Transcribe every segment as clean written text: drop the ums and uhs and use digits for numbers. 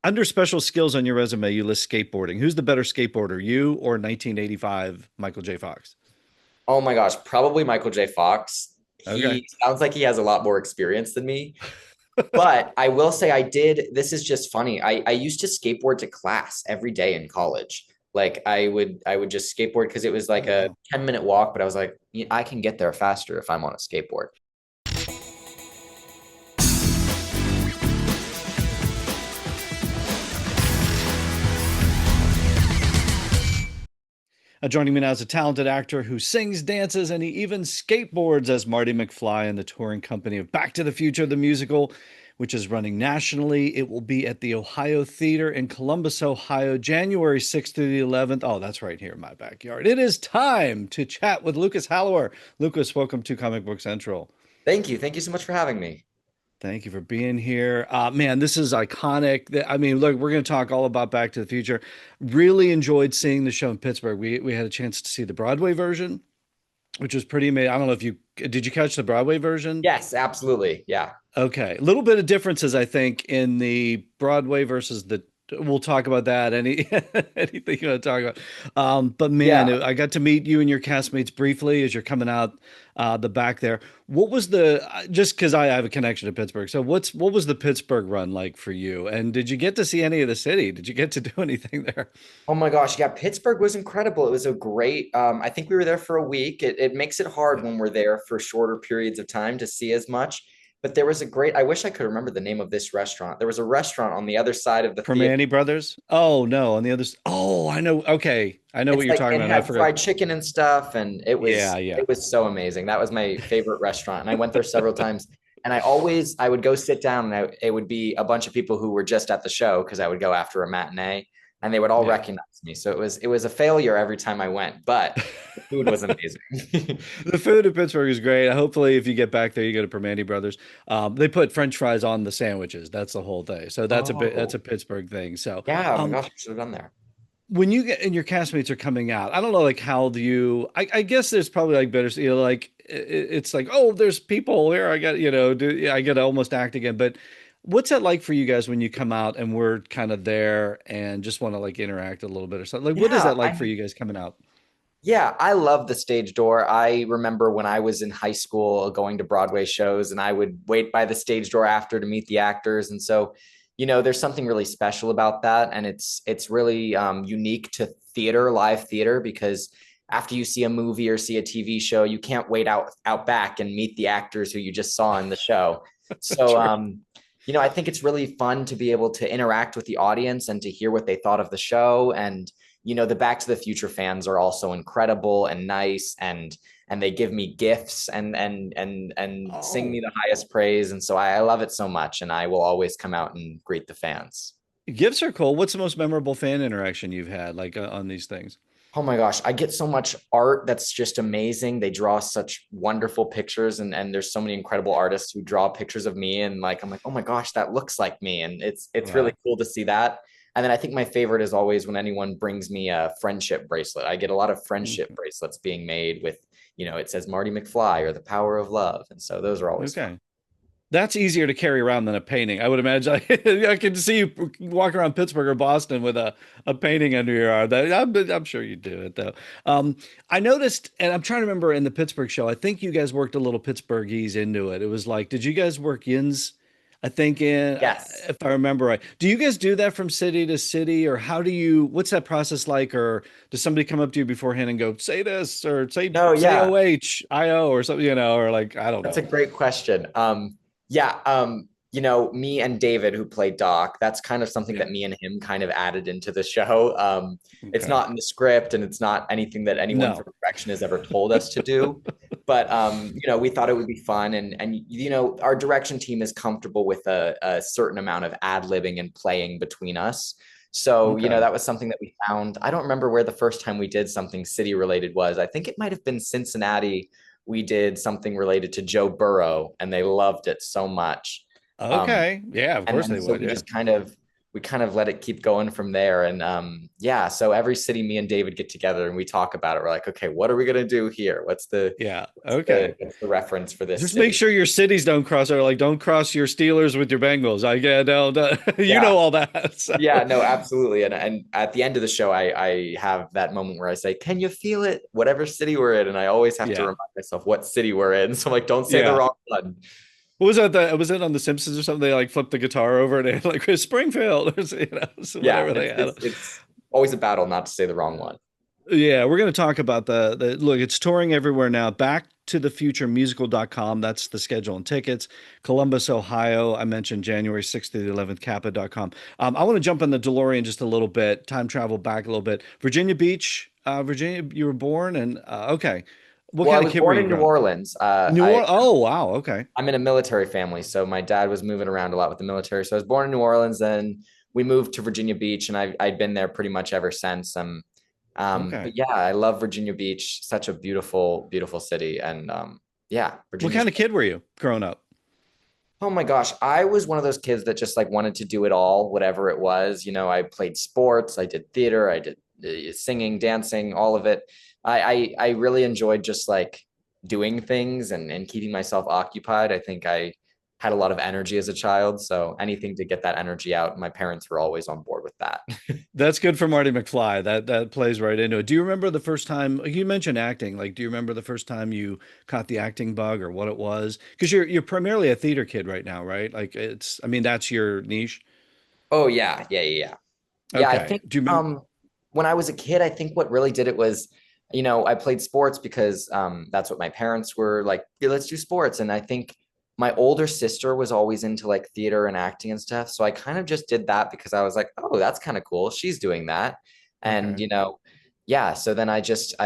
Under special skills on your resume, you list skateboarding. Who's the better skateboarder, you or 1985 Michael J. Fox? Oh my gosh, probably Michael J. Fox. Okay. He sounds like he has a lot more experience than me. But I will say I did. This is just funny. I used to skateboard to class every day in college. Like I would just skateboard because it was like Oh, a wow. 10-minute walk, but I was like, "Yeah, I can get there faster if I'm on a skateboard." Joining me now is a talented actor who sings, dances, and he even skateboards as Marty McFly in the touring company of Back to the Future, the musical, which is running nationally. It will be at the Ohio Theater in Columbus, Ohio, January 6th through the 11th. Oh, that's right here in my backyard. It is time to chat with Lucas Hallauer. Lucas, welcome to Comic Book Central. Thank you. Thank you so much for having me. Thank you for being here. Man, this is iconic. I mean, look, we're going to talk all about Back to the Future. Really enjoyed seeing the show in Pittsburgh. We had a chance to see the Broadway version, which was pretty amazing. I don't know if you did you catch the Broadway version? Yes, absolutely. Yeah. Okay, a little bit of differences, I think, in the Broadway versus the. We'll talk about that. Anything you want to talk about? But man, Yeah. I got to meet you and your castmates briefly as you're coming out the back there. What was the just because I have a connection to Pittsburgh? So what was the Pittsburgh run like for you? And did you get to see any of the city? Did you get to do anything there? Oh my gosh, yeah, Pittsburgh was incredible. It was a great, I think we were there for a week. It makes it hard Yeah. when we're there for shorter periods of time to see as much. But there was a great, I wish I could remember the name of this restaurant. There was a restaurant on the other side of the theater. Primanti Brothers? Oh no, on the other. Oh, I know. Okay, I know what It's you're like talking it about. I had forgot. fried chicken and stuff, and it Yeah, was yeah. it was so amazing. That was my favorite restaurant, and I went there several times. And I would go sit down, and it would be a bunch of people who were just at the show because I would go after a matinee, and they would all Yeah. recognize me. So it was a failure every time I went, but the food was amazing. The food in Pittsburgh is great. Hopefully, if you get back there, you go to Primanti Brothers. They put French fries on the sandwiches. That's the whole thing. So that's a Oh, Pittsburgh thing. So, yeah. Oh my um, gosh, I should have done there. when you get and your castmates are coming out, I don't know, like how do you? I guess there's probably like better, like it's like, oh, there's people here. I got, I got to almost act again. But what's that like for you guys when you come out and we're kind of there and just want to like interact a little bit or something? Like, what is Yeah, that like for you guys coming out? yeah, I love the stage door. I remember when I was in high school going to Broadway shows and I would wait by the stage door after to meet the actors. And so, there's something really special about that. And it's really unique to theater, live theater, because after you see a movie or see a TV show, you can't wait out back and meet the actors who you just saw in the show. So, True. I think it's really fun to be able to interact with the audience and to hear what they thought of the show. And the Back to the Future fans are also incredible and nice, and they give me gifts and sing me Oh. the highest praise. And so I love it so much, and I will always come out and greet the fans. Gifts are cool. What's the most memorable fan interaction you've had, like on these things? Oh my gosh, I get so much art that's just amazing. They draw such wonderful pictures, and there's so many incredible artists who draw pictures of me, and like I'm like, "Oh my gosh, that looks like me." And it's really Wow. cool to see that. And then I think my favorite is always when anyone brings me a friendship bracelet. I get a lot of friendship Okay. bracelets being made with, it says Marty McFly or the power of love. And so those are always fun. Okay. That's easier to carry around than a painting. I would imagine. I can see you walk around Pittsburgh or Boston with a painting under your arm. I'm sure you do it though. I noticed, and I'm trying to remember in the Pittsburgh show, I think you guys worked a little Pittsburghese into it. It was like, did you guys work yins? I think Yes. if I remember right. Do you guys do that from city to city, or how do you? What's that process like? Or does somebody come up to you beforehand and go, say this, or No, say yeah. OHIO or something, or like I don't That's a know. great question. Yeah, me and David, who played Doc, that's kind of something Yeah. that me and him kind of added into the show. It's Okay. not in the script, and it's not anything that anyone No. from direction has ever told us to do. But we thought it would be fun, and our direction team is comfortable with a certain amount of ad-libbing and playing between us. So, Okay. that was something that we found. I don't remember where the first time we did something city related was. I think it might have been Cincinnati. We did something related to Joe Burrow, and they loved it so much. Um, Okay. Yeah, of and course then they so would. we Yeah. just kind of we kind of let it keep going from there. And yeah, so every city, me and David get together and we talk about it. We're like, okay, what are we gonna do here? Yeah. Okay. What's the reference for this Just make city? sure your cities don't cross, or like don't cross your Steelers with your Bengals. I get don't you know Yeah. all that. So Yeah, no, absolutely. And at the end of the show, I have that moment where I say, "Can you feel it? Whatever city we're in." And I always have to yeah. remind myself what city we're in. So I'm like, don't say the Yeah. wrong one. What was that? Was it on The Simpsons or something? They like flipped the guitar over and they had like Springfield or so Yeah, whatever they had. it's always a battle not to say the wrong one. Yeah, we're going to talk about the look, it's touring everywhere now. Back to the Future Musical.com. That's the schedule and tickets. Columbus, Ohio. I mentioned January 6th to the 11th, Kappa.com. I want to jump on the DeLorean just a little bit, time travel back a little bit. Virginia Beach, Virginia, you were born and okay. What Well, I kind of was kid were born you in New growing? Orleans. New Orleans. Oh, wow. Okay. I'm in a military family, so my dad was moving around a lot with the military. So I was born in New Orleans, and we moved to Virginia Beach, and I'd been there pretty much ever since. Okay. But yeah, I love Virginia Beach. Such a beautiful, beautiful city, and yeah, What Virginia's. kind of kid were you growing up? Oh my gosh, I was one of those kids that just like wanted to do it all, whatever it was. You know, I played sports, I did theater, I did singing, dancing, all of it. I really enjoyed just like doing things and keeping myself occupied. I think I had a lot of energy as a child, so anything to get that energy out. My parents were always on board with that. That's good for Marty McFly. That plays right into it. Do you remember the first time like, you mentioned acting? Like, do you remember the first time you caught the acting bug or what it was? Because you're primarily a theater kid right now, right? Like it's I mean that's your niche. Oh yeah, yeah. Yeah, I Okay. think Do you remember? when I was a kid, I think what really did it was, you know, I played sports because that's what my parents were like, yeah, let's do sports. And I think my older sister was always into like theater and acting and stuff. So I kind of just did that because I was like, oh, that's kind of cool. She's doing that. And, Okay. you know, yeah. So then I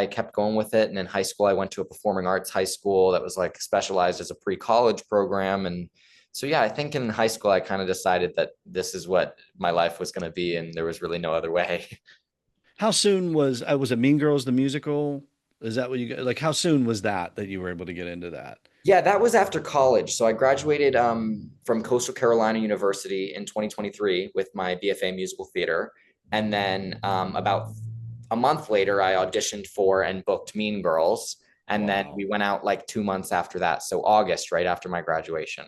kept going with it. And in high school, I went to a performing arts high school that was like specialized as a pre-college program. And so yeah, I think in high school I kind of decided that this is what my life was going to be, and there was really no other way. How soon was it Mean Girls the musical? Is that what you got? Like how soon was that you were able to get into that? Yeah, that was after college. So I graduated from Coastal Carolina University in 2023 with my BFA musical theater, and then about a month later, I auditioned for and booked Mean Girls, and then Wow. we went out like 2 months after that. So August, right after my graduation.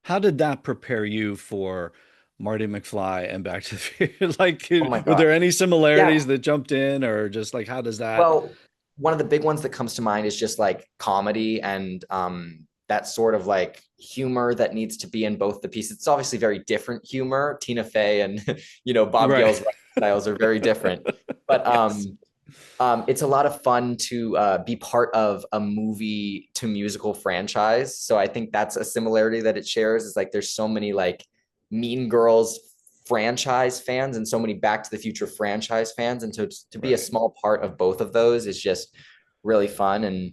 How did that prepare you for Marty McFly and Back to the Future? Like, Oh my were there gosh. any Yeah, similarities that jumped in, or just like how does that? well, one of the big ones that comes to mind is just like comedy and that sort of like humor that needs to be in both the pieces. It's obviously very different humor. Tina Fey and Bob Right. Gale's writing styles are very different, but Yes. it's a lot of fun to be part of a movie to musical franchise. So I think that's a similarity that it shares. Is like there's so many like Mean Girls franchise fans and so many Back to the Future franchise fans, and so to be a Right. small part of both of those is just really fun. And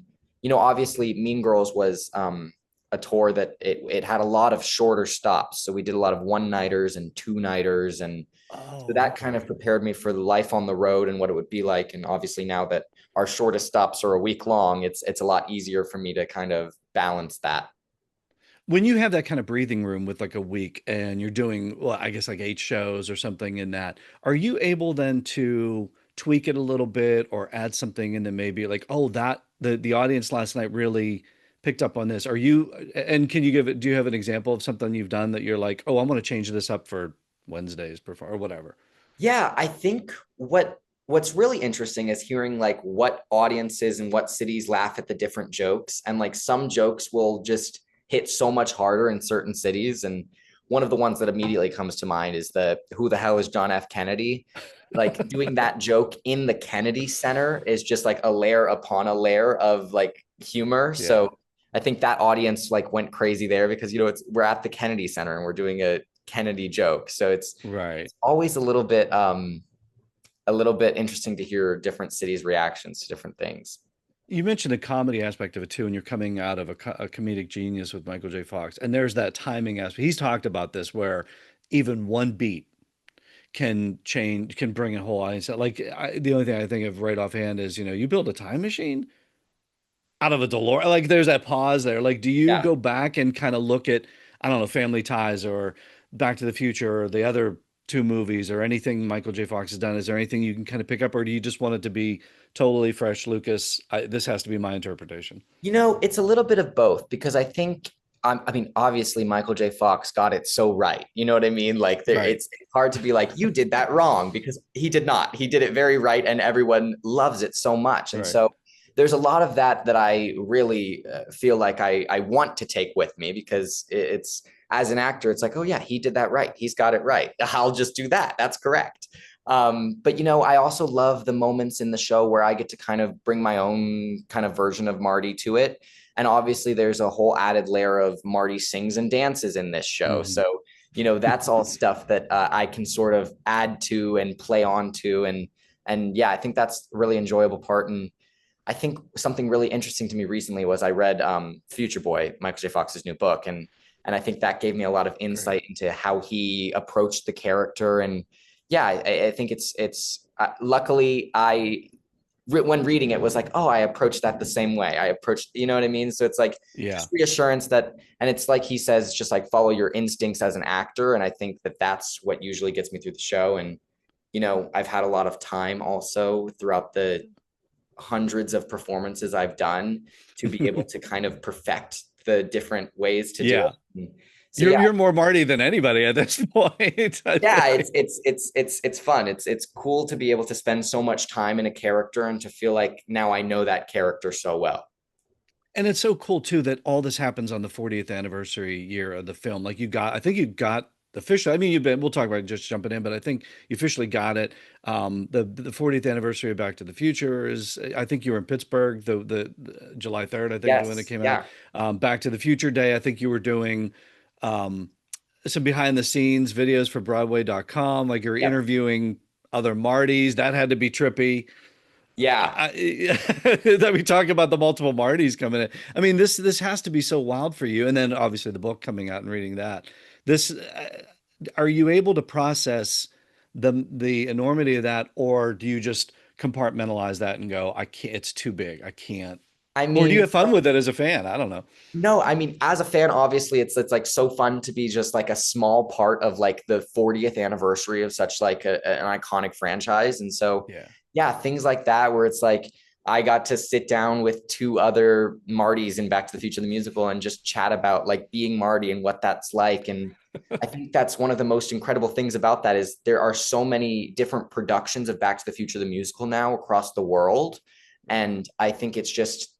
obviously, Mean Girls was a tour that it had a lot of shorter stops. So we did a lot of one nighters and two nighters, and so Oh, that kind of okay. prepared me for the life on the road and what it would be like. And obviously, now that our shortest stops are a week long, it's a lot easier for me to kind of balance that. When you have that kind of breathing room with like a week and you're doing, well, I guess like 8 shows or something in that, are you able then to tweak it a little bit or add something in that maybe like, oh, that the audience last night really picked up on this? Are you, and can you give it, do you have an example of something you've done that you're like, oh, I want to change this up for Wednesday's perform or whatever? Yeah, I think what's really interesting is hearing like what audiences and what cities laugh at the different jokes, and like some jokes will just hit so much harder in certain cities. And one of the ones that immediately comes to mind is the who the hell is John F. Kennedy? Like doing that joke in the Kennedy Center is just like a layer upon a layer of like humor. Yeah. So I think that audience like went crazy there because we're at the Kennedy Center and we're doing a Kennedy joke. So Right. it's always a little bit interesting to hear different cities' reactions to different things. You mentioned the comedy aspect of it too, and you're coming out of a comedic genius with Michael J. Fox, and there's that timing aspect. He's talked about this where even one beat can bring a whole audience. Like the only thing I think of right offhand is you build a time machine out of a DeLorean. Like there's that pause there. Like, do you Yeah. go back and kind of look at I don't know Family Ties or Back to the Future or the other two movies or anything Michael J. Fox has done? Is there anything you can kind of pick up, or do you just want it to be totally fresh, Lucas? This has to be my interpretation. It's a little bit of both because I think I mean, obviously Michael J. Fox got it so right. You know what I mean? Like Right, it's hard to be like you did that wrong because he did not. He did it very right, and everyone loves it so much. And right. so there's a lot of that I really feel like I want to take with me because it's as an actor, it's like, oh yeah, he did that right. He's got it right. I'll just do that. That's correct. But I also love the moments in the show where I get to kind of bring my own kind of version of Marty to it. And obviously, there's a whole added layer of Marty sings and dances in this show. Hmm. So, that's all stuff that I can sort of add to and play on to. And yeah, I think that's a really enjoyable part. And I think something really interesting to me recently was I read Future Boy, Michael J. Fox's new book, and I think that gave me a lot of Great. insight into how he approached the character. And yeah, I think it's luckily when reading it was like, oh, I approached that the same way. I approached, you know what I mean? So it's like Yeah. just reassurance that, and it's like he says, just like follow your instincts as an actor. And I think that that's what usually gets me through the show. And I've had a lot of time also throughout the hundreds of performances I've done to be able to kind of perfect the different ways to do it. Yeah. And so You're yeah, you're more Marty than anybody at this point, I yeah, think. it's fun. It's cool to be able to spend so much time in a character and to feel like now I know that character so well. And it's so cool too that all this happens on the 40th anniversary year of the film. Like I think you got officially, I mean, we'll talk about it just jumping in, but I think you officially got it. The 40th anniversary of Back to the Future is, I think you were in Pittsburgh, the July 3rd, I think when it Yes, came out. yeah, Back to the Future Day, I think you were doing, um, some behind the scenes videos for Broadway.com. Like you're yep, interviewing other Martys. That had to be trippy. yeah. That we talk about the multiple Martys coming in. I mean, this has to be so wild for you. And then obviously the book coming out and reading that. This Are you able to process the enormity of that, or do you just compartmentalize that and go, I can't, it's too big. I can't. I Or do you mean, have fun with it as a fan? I don't know. no, I mean, as a fan, obviously it's like so fun to be just like a small part of like the 40th anniversary of such like an iconic franchise. And so, Yeah. yeah, things like that where it's like I got to sit down with two other Martys in Back to the Future the musical and just chat about like being Marty and what that's like. And I think that's one of the most incredible things about that is there are so many different productions of Back to the Future the musical now across the world. And I think it's just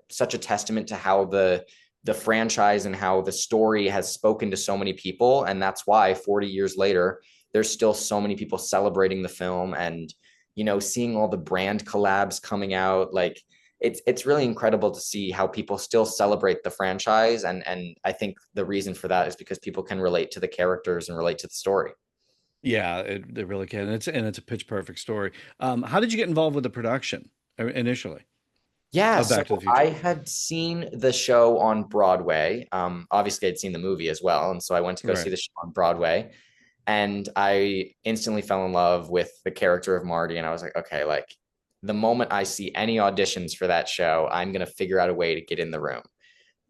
such a testament to how the franchise and how the story has spoken to so many people. And that's why 40 years later, there's still so many people celebrating the film and, seeing all the brand collabs coming out. Like it's really incredible to see how people still celebrate the franchise. And I think the reason for that is because people can relate to the characters and relate to the story. Yeah, it really can. And it's a pitch perfect story. How did you get involved with the production initially Yeah, of so Back to the I Future? had seen the show on Broadway. Obviously, I'd seen the movie as well, and so I went to go see Right. the show on Broadway, and I instantly fell in love with the character of Marty. And I was like, okay, like the moment I see any auditions for that show, I'm gonna figure out a way to get in the room.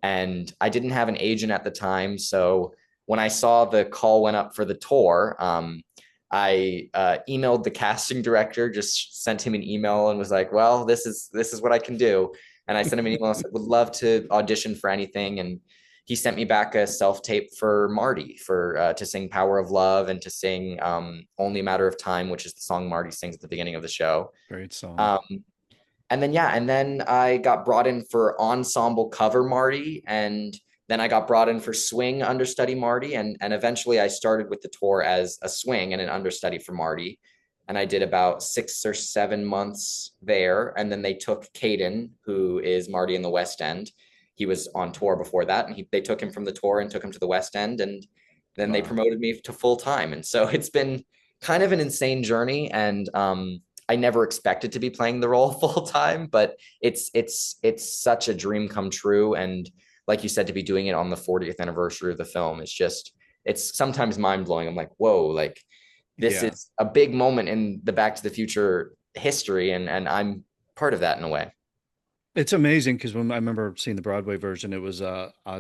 And I didn't have an agent at the time, so when I saw the call went up for the tour, I emailed the casting director, just sent him an email and was like, "Well, this is what I can do." And I sent him an email. I said, "Would love to audition for anything." And he sent me back a self tape for Marty for to sing "Power of Love" and to sing "Only a Matter of Time," which is the song Marty sings at the beginning of the show. Great song. Um, and then yeah, and then I got brought in for ensemble cover Marty, and then I got brought in for swing understudy Marty, and eventually I started with the tour as a swing and an understudy for Marty, and I did about 6 or 7 months there, and then they took Caden, who is Marty in the West End. He was on tour before that, and they took him from the tour and took him to the West End, and then they Wow. promoted me to full time, and so it's been kind of an insane journey, and I never expected to be playing the role full time, but it's such a dream come true. And like you said, to be doing it on the 40th anniversary of the film is just it's sometimes mind blowing. I'm like, whoa, like this Yeah. is a big moment in the Back to the Future history, and I'm part of that in a way. It's amazing because when I remember seeing the Broadway version, it was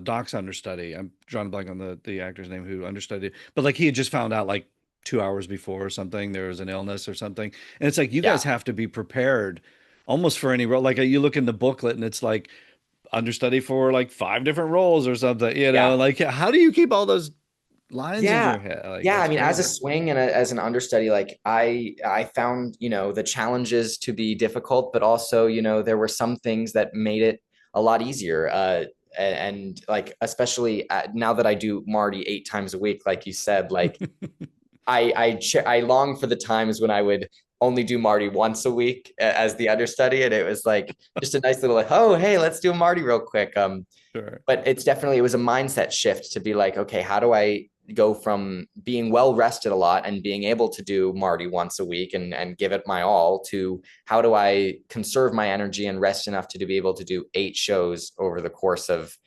Doc's understudy. I'm drawing a blank on the actor's name who understudied, but like he had just found out like 2 hours before or something, there was an illness or something. And it's like you Yeah. guys have to be prepared almost for any role. Like you look in the booklet and it's like understudy for like 5 different roles or something, Yeah. like how do you keep all those lines in Yeah. your head? Like Yeah, I that's mean, as a crazy. swing and as an understudy, like I found, the challenges to be difficult, but also, there were some things that made it a lot easier. And like especially now that I do Marty 8 times a week, like you said, like I long for the times when I would only do Marty once a week as the understudy, and it was like just a nice little like, oh hey, let's do a Marty real quick. Sure. But it was a mindset shift to be like, okay, how do I go from being well rested a lot and being able to do Marty once a week and give it my all to how do I conserve my energy and rest enough to be able to do 8 shows over the course of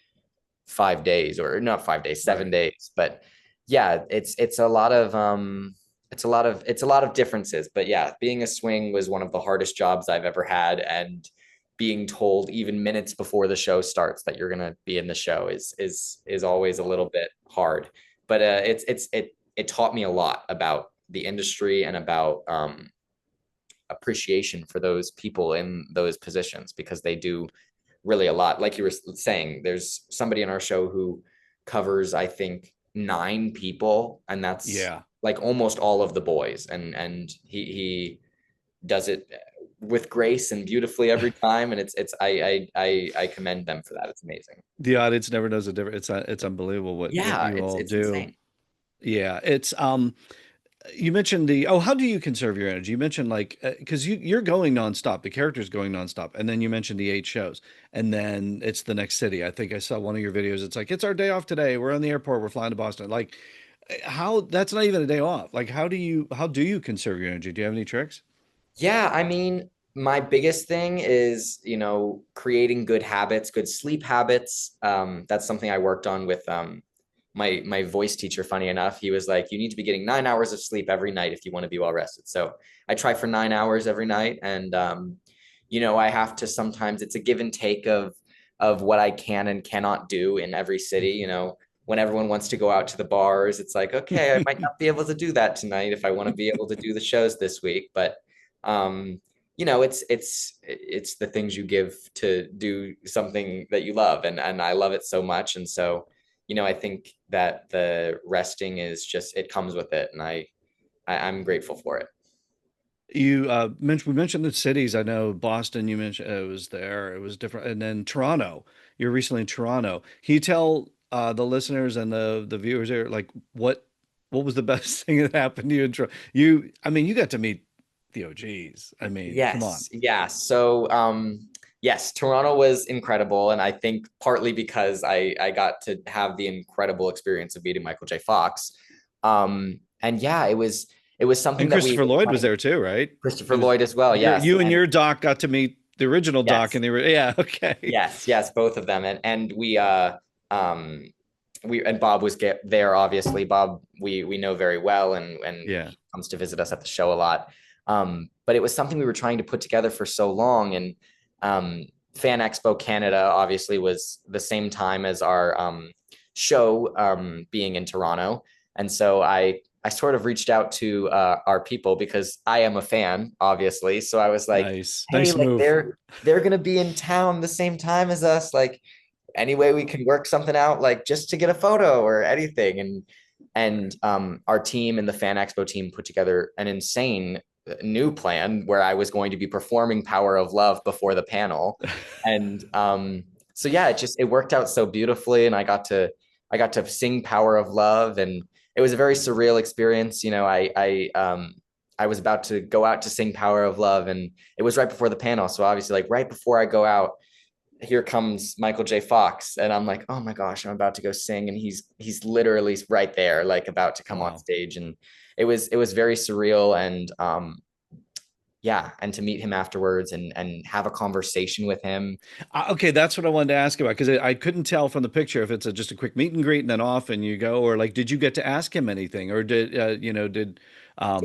5 days, or not 5 days, seven Right. days. But yeah, it's a lot of it's a lot of differences. But yeah, being a swing was one of the hardest jobs I've ever had, and being told even minutes before the show starts that you're gonna be in the show is always a little Wow. bit hard. But it taught me a lot about the industry and about appreciation for those people in those positions, because they do really a lot. Like you were saying, there's somebody in our show who covers, I think, 9 people, and that's Yeah. like almost all of the boys. And he does it with grace and beautifully every time. And it's I commend them for that. It's amazing. The audience never knows the difference. It's unbelievable what Yeah, you all it's do. insane. Yeah, it's you mentioned how do you conserve your energy? You mentioned like because you're going nonstop, the character's going nonstop, and then you mentioned the 8 shows, and then it's the next city. I think I saw one of your videos. It's like it's our day off today. We're on the airport. We're flying to Boston. Like how that's not even a day off. Like how do you conserve your energy? Do you have any tricks? Yeah, I mean, my biggest thing is, creating good habits, good sleep habits. That's something I worked on with my voice teacher. Funny enough, he was like, you need to be getting 9 hours of sleep every night if you want to be well rested. So I try for 9 hours every night, and I have to sometimes it's a give and take of what I can and cannot do in every city. When everyone wants to go out to the bars, it's like, okay, I might not be able to do that tonight if I want to be able to do the shows this week, but um it's the things you give to do something that you love, and I love it so much. And so I think that the resting is just, it comes with it, and I'm grateful for it. You mentioned we mentioned the cities. I know Boston. You mentioned it was there. It was different, and then Toronto. You're recently in Toronto. Can you tell the listeners and the viewers here like what was the best thing that happened to you in Toronto? I mean, you got to meet the OGs. I mean, come on. Yes, yeah. So, yes, Toronto was incredible, and I think partly because I got to have the incredible experience of meeting Michael J. Fox. And yeah, it was something And that we Christopher were Lloyd was trying. there too, right? He Christopher was. Lloyd as well, yes, You and and your doc got to meet the original doc, yes, and they were yeah, okay, yes, both of them, and um we and Bob was there. Obviously, Bob we know very well, and yeah. he comes to visit us at the show a lot. But it was something we were trying to put together for so long, and Fan Expo Canada obviously was the same time as our show being in Toronto, and so I sort of reached out to our people because I am a fan, obviously. So I was like, Nice, hey, nice like move. they're gonna be in town the same time as us, like any way we can work something out, like just to get a photo or anything. And Right. our team and the Fan Expo team put together an insane new plan where I was going to be performing Power of Love before the panel. And so yeah, it worked out so beautifully, and I got to sing Power of Love, and it was a very surreal experience. I was about to go out to sing Power of Love, and it was right before the panel. So obviously, like right before I go out, here comes Michael J. Fox, and I'm like, oh my gosh, I'm about to go sing, and he's literally right there, like about to come on Wow. stage, and it was very surreal, and yeah, and to meet him afterwards and have a conversation with him. Okay, that's what I wanted to ask about because I couldn't tell from the picture if it's just a quick meet and greet and then off and you go, or like, did you get to ask him anything, or did Yeah, um,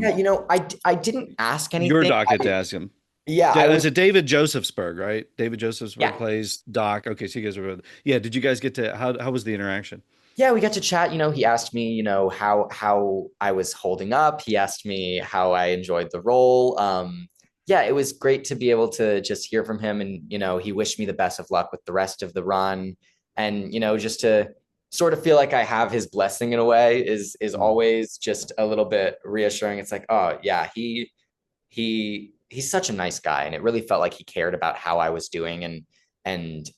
I didn't ask your anything. doc get to ask him? Yeah, I was It's a David Josephsberg, right? David Josephsberg yeah. plays Doc. Okay, so you guys were, yeah. Did you guys get to how was the interaction? Yeah, we got to chat. He asked me, how I was holding up. He asked me how I enjoyed the role. Yeah, it was great to be able to just hear from him, and he wished me the best of luck with the rest of the run, and just to sort of feel like I have his blessing in a way is Mm. always just a little bit reassuring. It's like, oh yeah, he's such a nice guy, and it really felt like he cared about how I was doing, and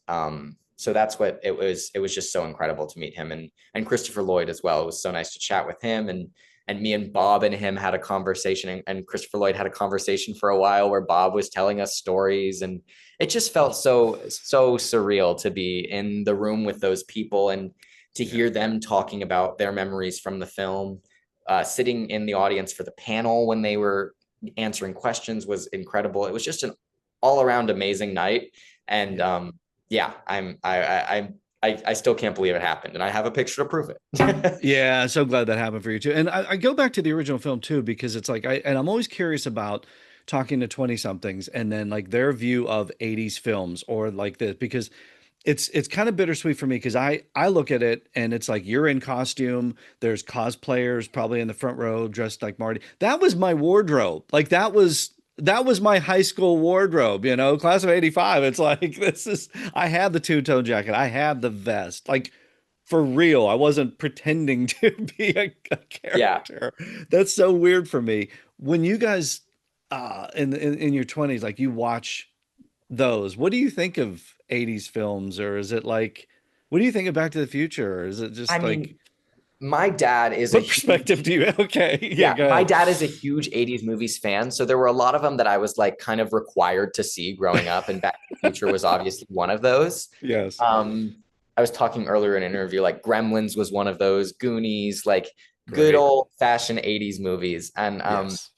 so that's what it was just so incredible to meet him, and Christopher Lloyd as well. It was so nice to chat with him, and me and Bob and him had a conversation, and Christopher Lloyd had a conversation for a while where Bob was telling us stories, and it just felt so surreal to be in the room with those people and to Yeah. hear them talking about their memories from the film. Sitting in the audience for the panel when they were answering questions was incredible. It was just an all around amazing night. And Yeah. yeah, I still can't believe it happened, and I have a picture to prove it. Yeah, so glad that happened for you too. And I go back to the original film too, because it's like I'm always curious about talking to 20 somethings and then like their view of 80s films or like this, because it's kind of bittersweet for me because I look at it and it's like you're in costume, there's cosplayers probably in the front row dressed like Marty. That was my wardrobe. Like that was my high school wardrobe, class of 85. It's like I had the two-tone jacket, I had the vest. Like for real, I wasn't pretending to be a Yeah. character. That's so weird for me. When you guys in your 20s, like you watch those, what do you think of 80s films? Or is it like, what do you think of Back to the Future? Or is it I just like, mean, my dad is a what huge perspective do you okay, yeah, yeah, go my ahead. dad is a huge 80s movies fan. So there were a lot of them that I was like kind of required to see growing up, and Back to the Future was obviously one of those. Yes. Um, I was talking earlier in an interview, like Gremlins was one of those, Goonies, like good Great. old fashioned 80s movies. And Yes.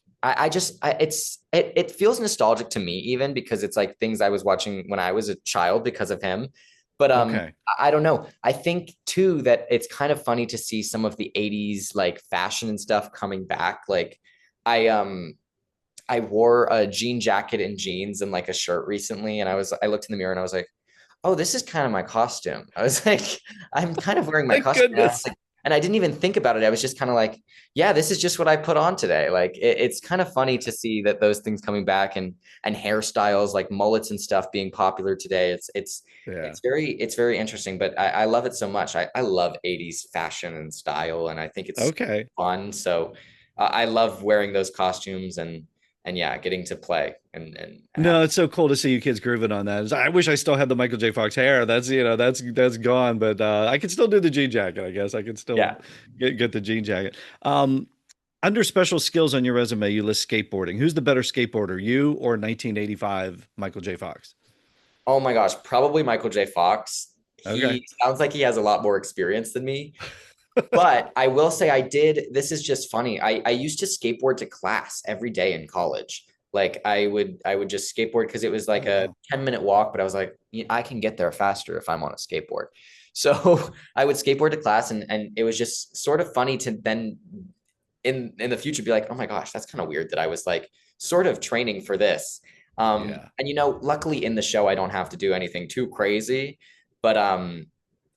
it feels nostalgic to me even because it's like things I was watching when I was a child because of him. But Okay. I don't know. I think too that it's kind of funny to see some of the 80s like fashion and stuff coming back. Like I um I wore a jean jacket and jeans and like a shirt recently, and I looked in the mirror and I was like, oh, this is kind of my costume. I was like, I'm kind of wearing my Thank costume. And I was goodness. like, and I didn't even think about it. I was just kind of like, yeah, this is just what I put on today. Like it's kind of funny to see that those things coming back, and hairstyles like mullets and stuff being popular today. Yeah. It's very interesting, but I love it so much. I love 80s fashion and style, and I think it's Okay. fun. So I love wearing those costumes, and yeah, getting to play and have No, it's so cool to see you kids grooving on that. I wish I still had the Michael J. Fox hair. That's gone, but I can still do the jean jacket, I guess. I can still yeah. get the jean jacket. Um, Under special skills on your resume, you list skateboarding. Who's the better skateboarder, you or 1985 Michael J. Fox? Oh my gosh, probably Michael J. Fox. Okay. He sounds like he has a lot more experience than me. But I will say this is just funny. I used to skateboard to class every day in college. Like I would just skateboard because it was Oh like a wow. 10-minute walk, but I was like, "Yeah, I can get there faster if I'm on a skateboard." So I would skateboard to class, and it was just sort of funny to then in the future be like, oh my gosh, that's kind of weird that I was like sort of training for this. Yeah. And luckily in the show I don't have to do anything too crazy, but Yeah,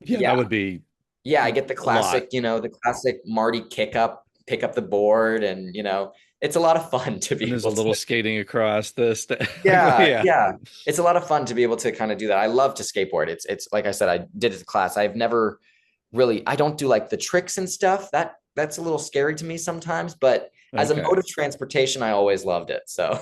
yeah, that would be yeah, I get a lot. the classic Marty pick up the board, and it's a lot of fun to And be there's a able little to. skating across this. Like, Yeah, yeah. yeah. It's a lot of fun to be able to kind of do that. I love to skateboard. It's like I said, I did it to class. I've never really, I don't do like the tricks and stuff. That's a little scary to me sometimes, but as a mode Okay. of transportation, I always loved it. So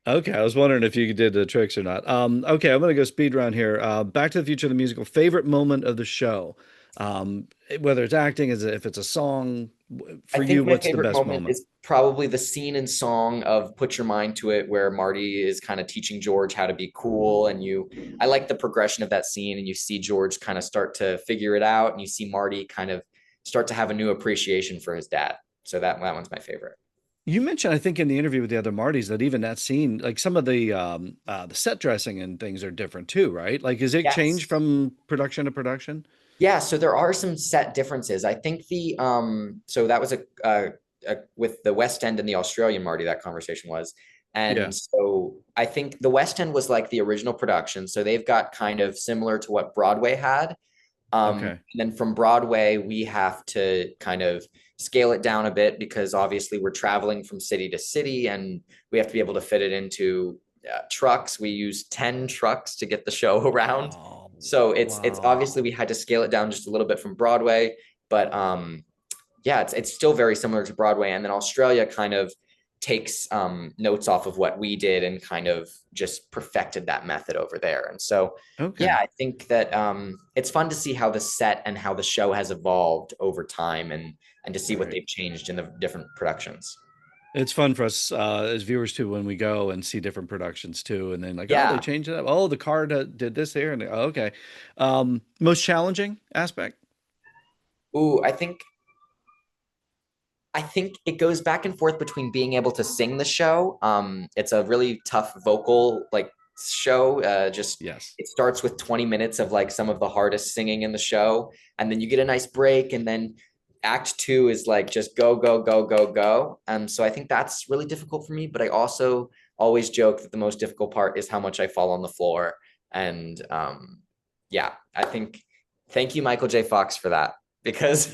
Okay. I was wondering if you did the tricks or not. Okay, I'm gonna go speed round here. Back to the Future the musical. Favorite moment of the show. Whether it's acting, if it's a song, I for you, think my what's the favorite best moment moment? is probably the scene and song of Put Your Mind to It, where Marty is kind of teaching George how to be cool. I like the progression of that scene, and you see George kind of start to figure it out, and you see Marty kind of start to have a new appreciation for his dad. So that one's my favorite. You mentioned, I think, in the interview with the other Martys that even that scene, like some of the set dressing and things are different too, right? Like, is it changed Yes. from production to production? Yeah, so there are some set differences. I think so that was with the West End and the Australian Marty, that conversation was. Yeah. And so I think the West End was like the original production. So they've got kind of similar to what Broadway had. Okay. And then from Broadway, we have to kind of scale it down a bit because obviously we're traveling from city to city and we have to be able to fit it into trucks. We use 10 trucks to get the show around. Oh, So it's wow. obviously we had to scale it down just a little bit from Broadway, but yeah, it's still very similar to Broadway. And then Australia kind of takes notes off of what we did and kind of just perfected that method over there. And so, yeah, Okay. I think that it's fun to see how the set and how the show has evolved over time and to see what Right. they've changed in the different productions. It's fun for us as viewers too when we go and see different productions too, and then like, oh, they Yeah. changed it up. Oh, the card did this here, and oh, okay. Most challenging aspect? Ooh, I think it goes back and forth between being able to sing the show. It's a really tough vocal like show. Just Yes. it starts with 20 minutes of like some of the hardest singing in the show, and then you get a nice break, and then act two is like just go, go, go, go, go. So I think that's really difficult for me, but I also always joke that the most difficult part is how much I fall on the floor. And yeah, I think thank you, Michael J. Fox, for that because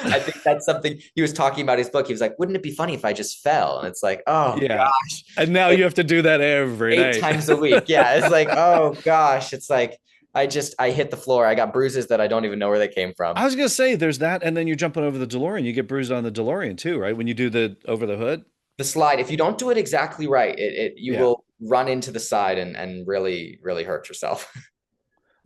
I think that's something he was talking about his book. He was like, wouldn't it be funny if I just fell? And it's like, oh Yeah. gosh, And now like you have to do that every eight night. times a week. Yeah. It's like, oh gosh. It's like I hit the floor. I got bruises that I don't even know where they came I from. was gonna say there's that, and then you're jumping over the DeLorean. You get bruised on the DeLorean too, right? When you do the over the hood. The slide, if you don't do it exactly right, it you Yeah. will run into the side and really, really hurt yourself.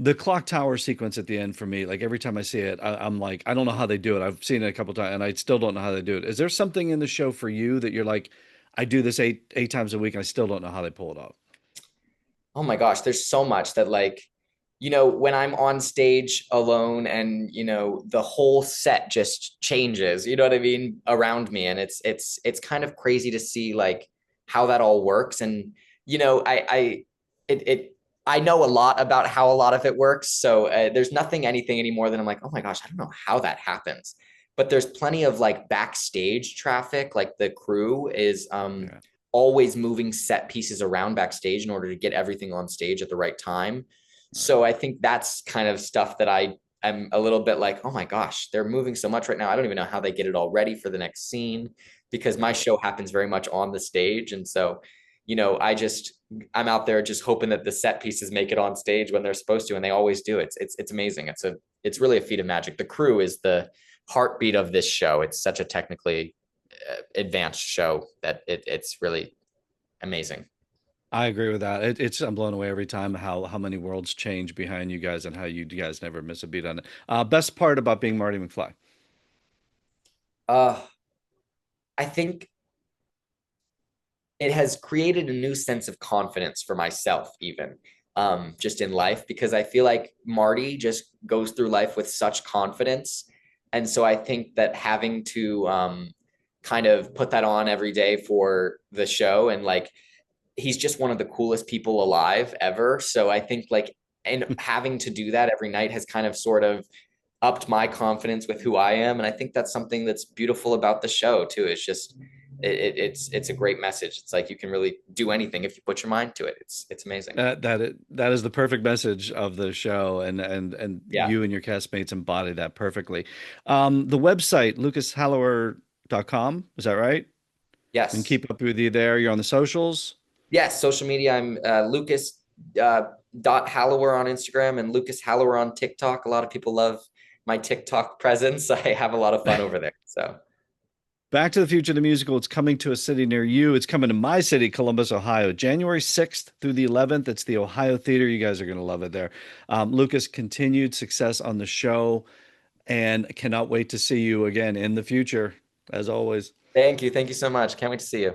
The clock tower sequence at the end for me, like every time I see it, I'm like, I don't know how they do it. I've seen it a couple times, and I still don't know how they do it. Is there something in the show for you that you're like, I do this eight times a week, and I still don't know how they pull it off? Oh my gosh, there's so much that like, when I'm on stage alone and, the whole set just changes, you know what I mean, around me. And it's kind of crazy to see like how that all works. And, it I know a lot about how a lot of it works. So there's nothing anything anymore that I'm like, oh my gosh, I don't know how that happens. But there's plenty of like backstage traffic. Like the crew is Yeah. always moving set pieces around backstage in order to get everything on stage at the right time. All right. So I think that's kind of stuff that I am a little bit like, oh my gosh, they're moving so much right now. I don't even know how they get it all ready for the next scene because my Right. show happens very much on the stage. And so, I'm out there just hoping that the set pieces make it on stage when they're supposed to, and they always do. It's amazing. It's really a feat of magic. The crew is the heartbeat of this show. It's such a technically advanced show that it's really amazing. I agree with that. It's I'm blown away every time how many worlds change behind you guys and how you guys never miss a beat on it. Best part about being Marty McFly. Uh, I think it has created a new sense of confidence for myself, even just in life, because I feel like Marty just goes through life with such confidence. And so I think that having to kind of put that on every day for the show and like he's just one of the coolest people alive ever. So I think like and having to do that every night has kind of sort of upped my confidence with who I am. And I think that's something that's beautiful about the show too. It's just it's a great message. It's like you can really do anything if you put your mind to it. It's amazing. That is the perfect message of the show, and Yeah. you and your castmates embody that perfectly. The website, lucashallauer.com, is that right? And Yes. keep up with you there. You're on the socials. Yes. Social media. I'm Lucas uh, dot Hallauer on Instagram and Lucas Hallauer on TikTok. A lot of people love my TikTok presence. I have a lot of fun over there. So Back to the Future, the musical. It's coming to a city near you. It's coming to my city, Columbus, Ohio, January 6th through the 11th. It's the Ohio Theater. You guys are going to love it there. Lucas, continued success on the show and cannot wait to see you again in the future, as always. thank you. Thank you so much. Can't wait to see you.